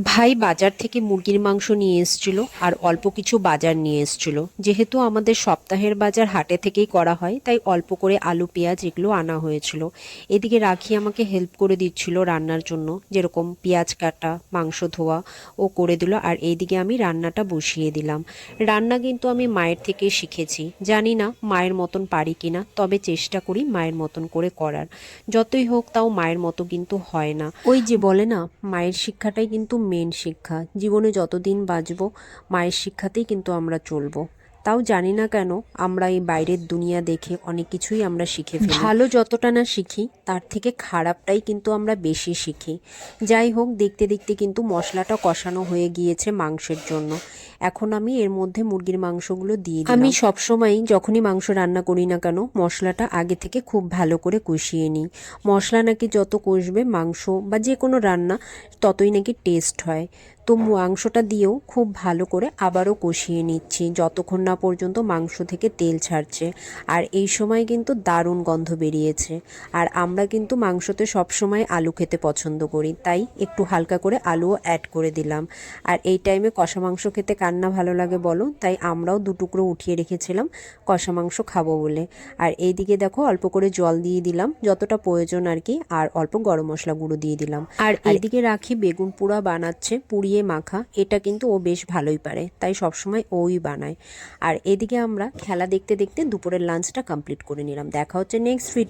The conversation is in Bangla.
ভাই বাজার থেকে মুরগির মাংস নিয়ে এসেছিল আর অল্প কিছু বাজার নিয়ে এসেছিল। যেহেতু আমাদের সপ্তাহের বাজার হাটে থেকেই করা হয়, তাই অল্প করে আলু পেঁয়াজ এগুলো আনা হয়েছিল। এদিকে রাখি আমাকে হেল্প করে দিচ্ছিল রান্নার জন্য, যেরকম পেঁয়াজ কাটা, মাংস ধোয়া ও করে দিল। আর এইদিকে আমি রান্নাটা বসিয়ে দিলাম। রান্না কিন্তু আমি মায়ের থেকে শিখেছি, জানি না মায়ের মতন পারি কিনা, তবে চেষ্টা করি মায়ের মতন করে করার। যতই হোক তাও মায়ের মতো কিন্তু হয় না। ওই যে বলে না, মায়ের শিক্ষাটাই কিন্তু মেন শিক্ষা। জীবনে যতদিন বাঁচবো মায়ের শিক্ষাতেই কিন্তু আমরা চলবো। তাও জানি না কেন আমরা এই বাইরের দুনিয়া দেখে অনেক কিছুই আমরা শিখে ফেলি। ভালো যতটা না শিখি তার থেকে খারাপটাই কিন্তু আমরা বেশি শিখি। যাই হোক, দেখতে দেখতে কিন্তু মশলাটা কষানো হয়ে গিয়েছে মাংসের জন্য। এখন আমি এর মধ্যে মুরগির মাংসগুলো দিয়ে দিলাম। আমি সবসময়ই যখনই মাংস রান্না করি না কেন মশলাটা আগে থেকে খুব ভালো করে কষিয়ে নিই। মশলা নাকি যত কষবে মাংস বা যে কোনো রান্না ততই নাকি টেস্ট হয়। তো মাংসটা দিয়েও খুব ভালো করে আবারও কষিয়ে নিচ্ছি যতক্ষণ না পর্যন্ত মাংস থেকে তেল ছাড়ছে। আর এই সময় কিন্তু দারুণ গন্ধ বেরিয়েছে। আর আমরা কিন্তু মাংসতে সবসময় আলু খেতে পছন্দ করি, তাই একটু হালকা করে আলুও অ্যাড করে দিলাম। আর এই টাইমে কষা মাংস খেতে কার না ভালো লাগে বলো, তাই আমরাও দুটুকরো উঠিয়ে রেখেছিলাম কষা মাংস খাবো বলে। আর এইদিকে দেখো অল্প করে জল দিয়ে দিলাম যতটা প্রয়োজন আর কি, আর অল্প গরম মশলা গুঁড়ো দিয়ে দিলাম। আর এইদিকে রাখি বেগুন পোড়া বানাচ্ছে, পুড়িয়ে মাখা। এটা কিন্তু ও বেশ ভালোই পারে, তাই সবসময় ওই বানায়। আর এদিকে আমরা খেলা দেখতে দেখতে দুপুরের লাঞ্চটা কমপ্লিট করে নিলাম। দেখা হচ্ছে নেক্সট ভিডিও।